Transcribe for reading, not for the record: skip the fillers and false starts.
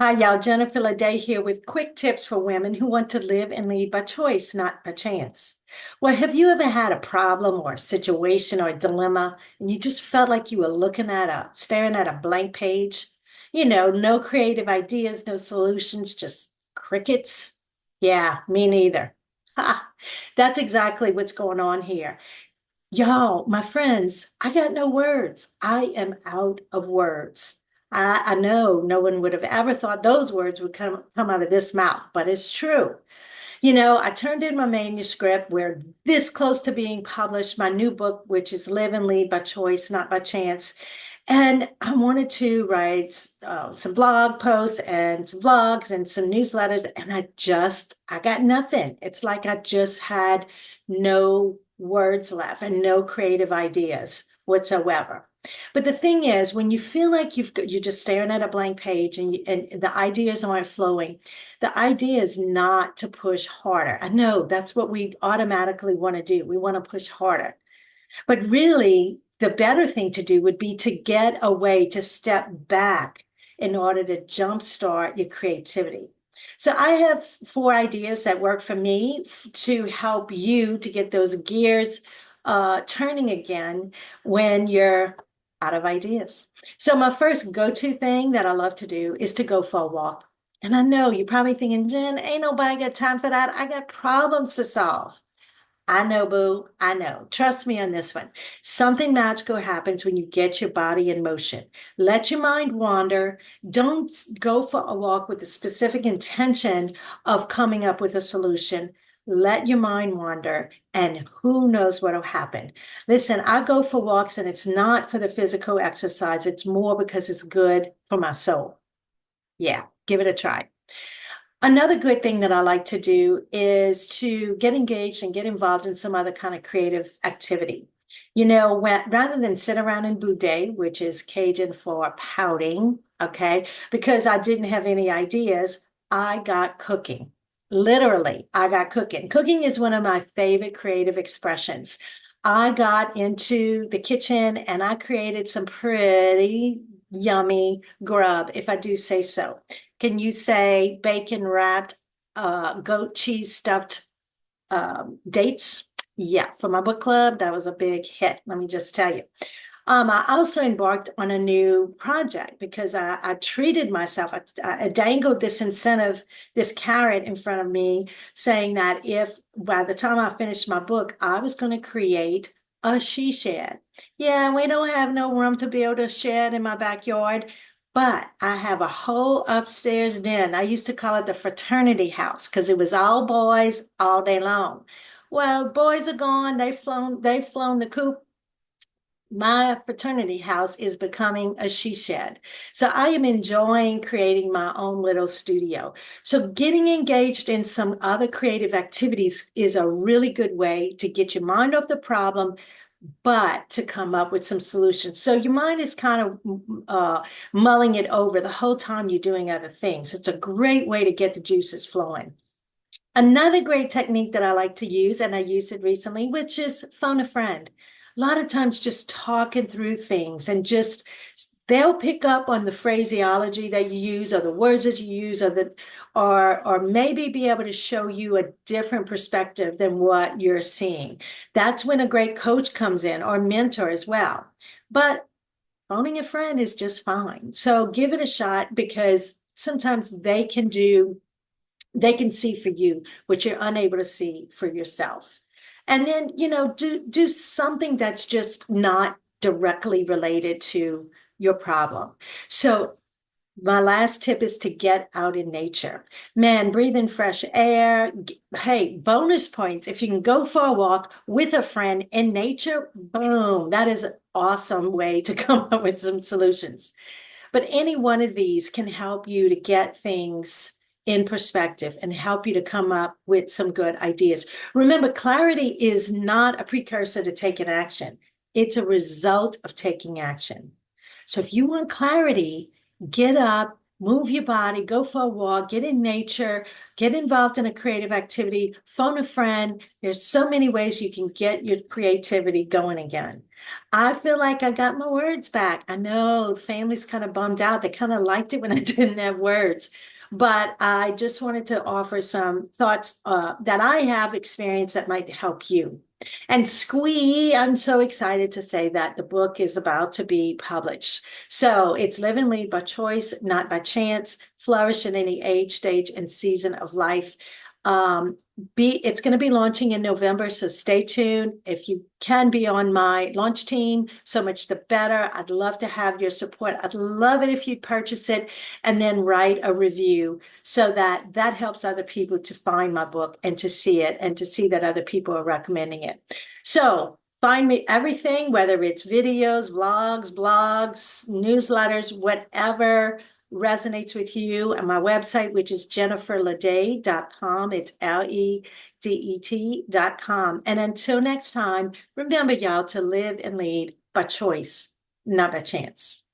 Hi, y'all. Jennifer Leday here with quick tips for women who want to live and lead by choice, not by chance. Well, have you ever had a problem or a situation or a dilemma and you just felt like you were staring at a blank page? No creative ideas, no solutions, just crickets? Yeah, me neither. Ha, that's exactly what's going on here. Y'all, my friends, I got no words. I am out of words. I know no one would have ever thought those words would come out of this mouth, but it's true. I turned in my manuscript. We're this close to being published, my new book, which is Live and Lead by Choice, Not by Chance. And I wanted to write some blog posts and some vlogs and some newsletters, and I got nothing. It's like I just had no words left and no creative ideas whatsoever. But the thing is, when you feel like you're just staring at a blank page and the ideas aren't flowing, the idea is not to push harder. I know that's what we automatically want to do. We want to push harder. But really, the better thing to do would be to get a way to step back in order to jumpstart your creativity. So I have four ideas that work for me to help you to get those gears turning again when you're out of ideas. So my first go-to thing that I love to do is to go for a walk. And I know you're probably thinking, Jen, ain't nobody got time for that. I got problems to solve. I know, boo. I know. Trust me on this one. Something magical happens when you get your body in motion. Let your mind wander. Don't go for a walk with a specific intention of coming up with a solution. Let your mind wander, and who knows what'll happen. Listen, I go for walks, and it's not for the physical exercise, it's more because it's good for my soul. Yeah, give it a try. Another good thing that I like to do is to get engaged and get involved in some other kind of creative activity. Rather than sit around and boudet, which is Cajun for pouting, okay, because I didn't have any ideas, I got cooking. Literally, I got cooking. Cooking is one of my favorite creative expressions. I got into the kitchen and I created some pretty yummy grub, if I do say so. Can you say bacon wrapped goat cheese stuffed dates? Yeah, for my book club, that was a big hit. Let me just tell you. I also embarked on a new project because I treated myself. I dangled this incentive, this carrot in front of me, saying that if by the time I finished my book, I was going to create a she shed. Yeah, we don't have no room to build a shed in my backyard, but I have a whole upstairs den. I used to call it the fraternity house because it was all boys all day long. Well, boys are gone. They've flown the coop. My fraternity house is becoming a she shed. So I am enjoying creating my own little studio. So getting engaged in some other creative activities is a really good way to get your mind off the problem, but to come up with some solutions. So your mind is kind of mulling it over the whole time you're doing other things. It's a great way to get the juices flowing. Another great technique that I like to use, and I used it recently, which is phone a friend. A lot of times just talking through things and just they'll pick up on the phraseology that you use or the words that you use or maybe be able to show you a different perspective than what you're seeing. That's when a great coach comes in or mentor as well. But phoning a friend is just fine. So give it a shot because sometimes they can see for you what you're unable to see for yourself. And then, do something that's just not directly related to your problem. So my last tip is to get out in nature. Man, breathe in fresh air. Hey, bonus points. If you can go for a walk with a friend in nature, boom, that is an awesome way to come up with some solutions. But any one of these can help you to get things in perspective and help you to come up with some good ideas. Remember, clarity is not a precursor to taking action, it's a result of taking action. So if you want clarity, get up move your body, go for a walk, get in nature, get involved in a creative activity, phone a friend. There's so many ways you can get your creativity going again. I feel like I got my words back. I know the family's kind of bummed out. They kind of liked it when I didn't have words. But I just wanted to offer some thoughts that I have experienced that might help you. And Squee, I'm so excited to say that the book is about to be published. So it's Live and Lead by Choice, Not by Chance, Flourish in Any Age, Stage, and Season of Life. Um, it's going to be launching in November, so stay tuned. If you can be on my launch team, so much the better. I'd love to have your support. I'd love it if you'd purchase it and then write a review so that that helps other people to find my book and to see it and to see that other people are recommending it. So find me everything, whether it's videos, vlogs, blogs, newsletters, whatever resonates with you, and my website, which is jenniferledet.com. It's LEDET.com. And until next time, remember, y'all, to live and lead by choice, not by chance.